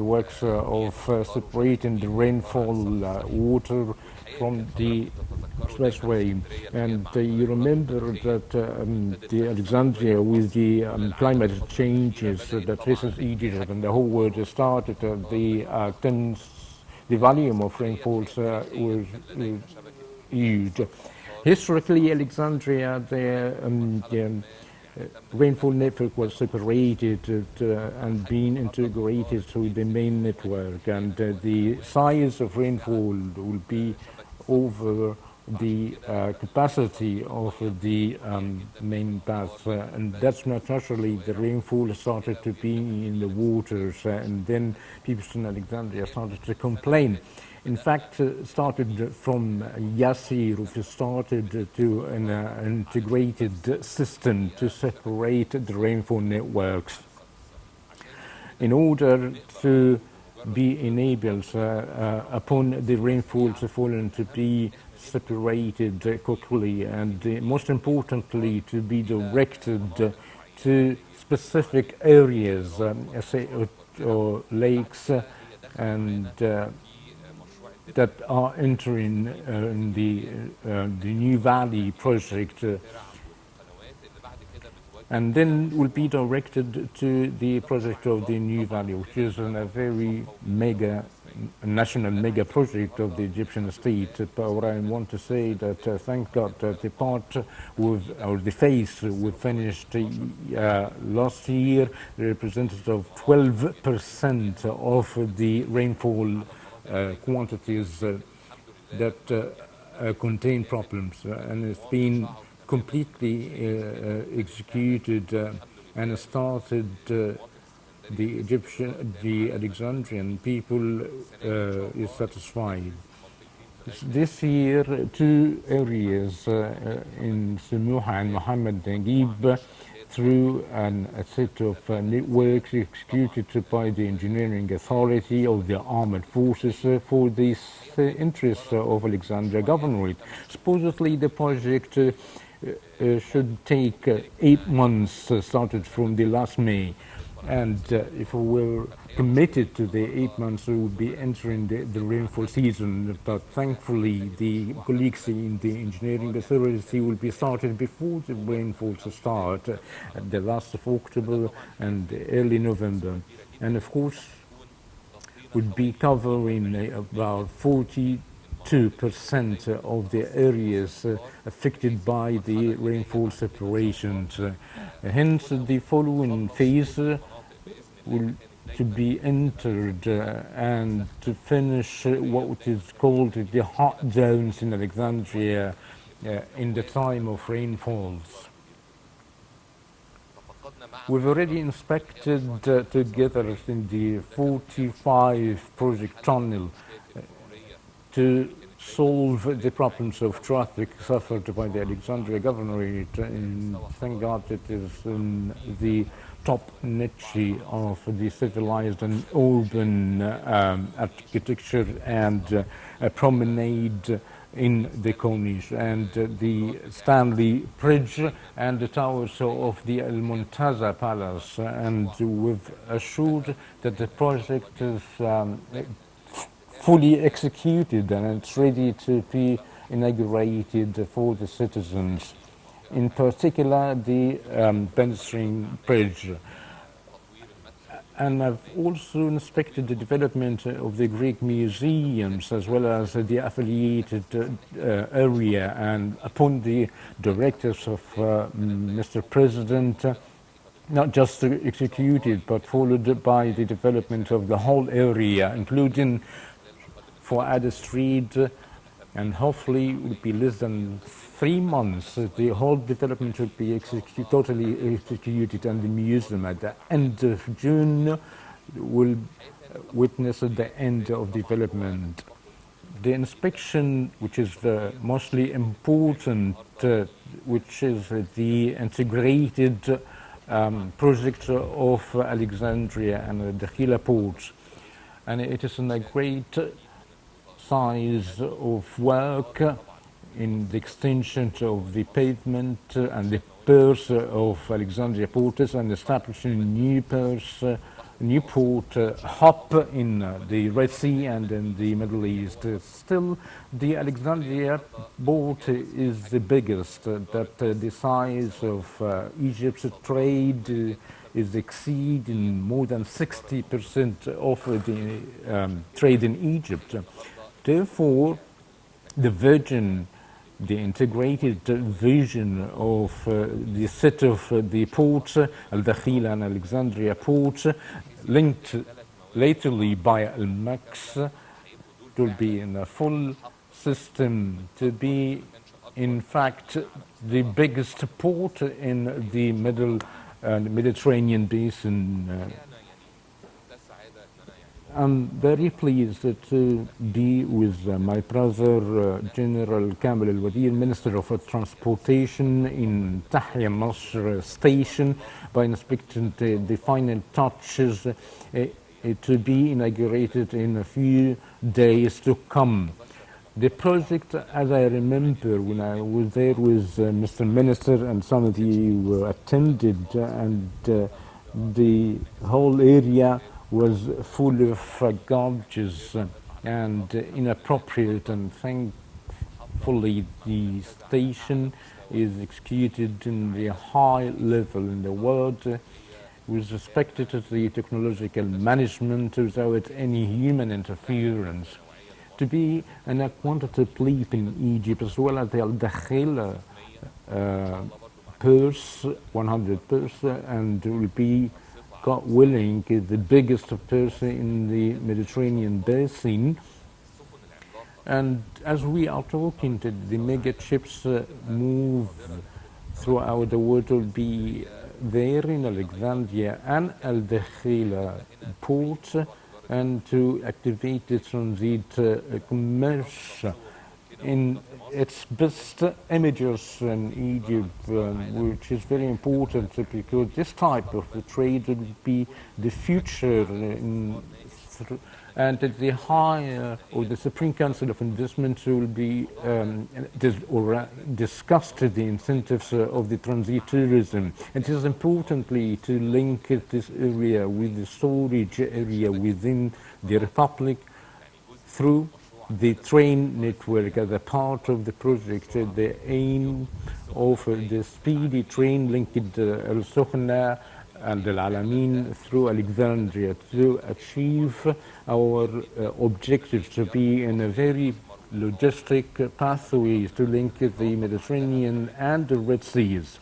works of separating the rainfall water from the expressway. And you remember that the Alexandria, with the climate changes that faces Egypt and the whole world started, the volume of rainfalls was huge. Historically, Alexandria, the rainfall network was separated and being integrated through the main network, and the size of rainfall will be over the capacity of the main path, and that's not naturally. The rainfall started to be in the waters, and then people in Alexandria started to complain. In fact, started from Yassir, which started to an integrated system to separate the rainfall networks in order to be enabled upon the rainfalls fallen to be separated quickly, and most importantly to be directed to specific areas, say, or lakes, and that are entering the New Valley project, and then will be directed to the project of the New Valley, which is a very national mega project of the Egyptian state. But what I want to say that thank God that the part or the phase we finished last year represented of 12% of the rainfall quantities that contain problems, and it's been completely executed and started. The Alexandrian people is satisfied. This year, two areas in Samuha and Mohammed Naguib, through a set of networks executed by the engineering authority of the armed forces for the interests of Alexandria Governorate. Supposedly, the project should take 8 months, started from the last May. And if we were committed to the 8 months, we would be entering the rainfall season. But thankfully, the colleagues in the engineering authority will be started before the rainfalls start, at the last of October and early November. And of course, would be covering about 42% of the areas affected by the rainfall separations. Hence, the following phase will to be entered and to finish what is called the hot zones in Alexandria in the time of rainfalls. We've already inspected together in the 45 project tunnel to solve the problems of traffic suffered by the Alexandria Governorate, and thank God it is in the top niche of the civilized and urban architecture and promenade in the Corniche, and the Stanley Bridge and the towers of the El Montaza Palace, and we've assured that the project is fully executed and it's ready to be inaugurated for the citizens. In particular, the pedestrian bridge. And I've also inspected the development of the Greek museums as well as the affiliated area, and upon the directives of Mr. President, not just executed but followed by the development of the whole area, including for Ada Street, and hopefully it will be less than 3 months. The whole development will be totally executed, and the museum at the end of June will witness the end of development. The inspection, which is the mostly important, which is the integrated project of Alexandria and the Dakhila port, and it is in a great size of work in the extension of the pavement and the piers of Alexandria ports, and establishing new piers new port hub in the Red Sea and in the Middle East. Still, the Alexandria port is the biggest. The size of Egypt's trade is exceeding more than 60% of the trade in Egypt. Therefore, the vision, the integrated vision of the set of the ports, Al Dakhila and Alexandria ports, linked lately by Al Max, to be in a full system, to be in fact the biggest port in the Mediterranean basin. I'm very pleased to be with my brother, General Kamel Al-Wadir, Minister of Transportation in Tahya Nasr Station, by inspecting the final touches to be inaugurated in a few days to come. The project, as I remember when I was there with Mr. Minister and some of you attended, and the whole area was full of garbage and inappropriate, and thankfully the station is executed in the high level in the world with respect to the technological management without any human interference. To be in a quantitative leap in Egypt, as well as the Al Dakhil purse, 100 purse, and will be, God willing, the biggest purse in the Mediterranean basin. And as we are talking, the mega ships move throughout the world, will be there in Alexandria and Al Dakhila ports, and to activate the transit commerce in its best images in Egypt, which is very important because this type of trade will be the future and the high or the Supreme Council of Investment will be discussed the incentives of the transit tourism. It is importantly to link this area with the storage area within the Republic through the train network as a part of the project. The aim of the speedy train linked Al Sokhna and Al Alamein through Alexandria to achieve our objectives, to be in a very logistic pathways to link the Mediterranean and the Red Seas.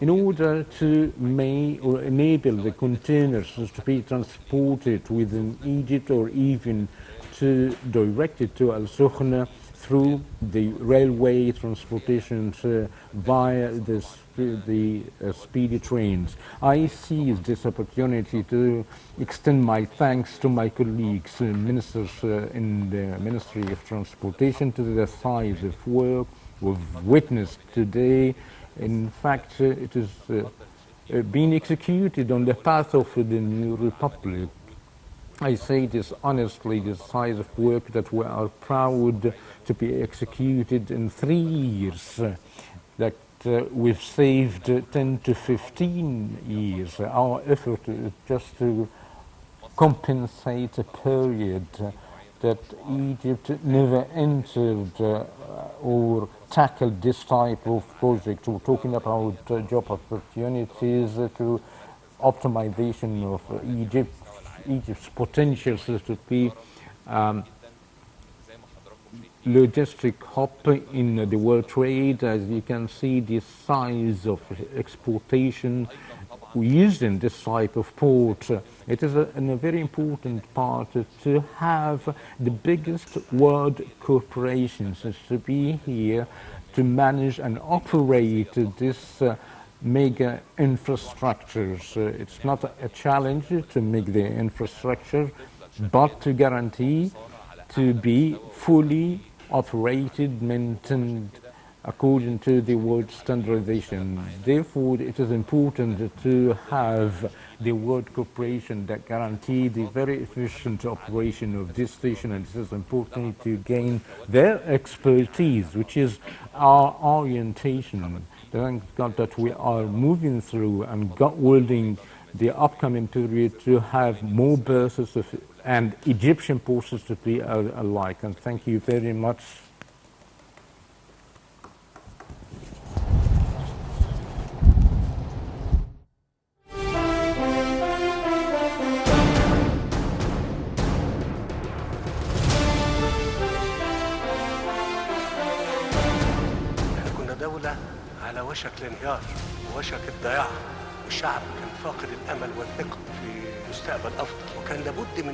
In order to enable the containers to be transported within Egypt, or even to direct it to Al Sokhna through the railway transportations via the speedy trains. I seize this opportunity to extend my thanks to my colleagues, ministers in the Ministry of Transportation, to the size of work we've witnessed today. In fact, it is being executed on the path of the new republic. I say this honestly, the size of work that we are proud to be executed in 3 years, that we've saved 10 to 15 years. Our effort is just to compensate a period that Egypt never entered or tackled this type of project. We're talking about job opportunities, to optimization of Egypt's potentials to be logistic hub in the world trade. As you can see, the size of exportation using this type of port. It is a very important part to have the biggest world corporations to be here to manage and operate this mega infrastructures. It's not a challenge to make the infrastructure, but to guarantee to be fully operated, maintained according to the world standardization. Therefore, it is important to have the world corporation that guarantee the very efficient operation of this station, and it is important to gain their expertise, which is our orientation. Thank God that we are moving through, and God willing, the upcoming period to have more births and Egyptian pastors to be alike. And thank you very much. كنا دولة على وشك الانهيار ووشك الضياع، والشعب كان فاقد الأمل والثقة في مستقبل أفضل، وكان لابد من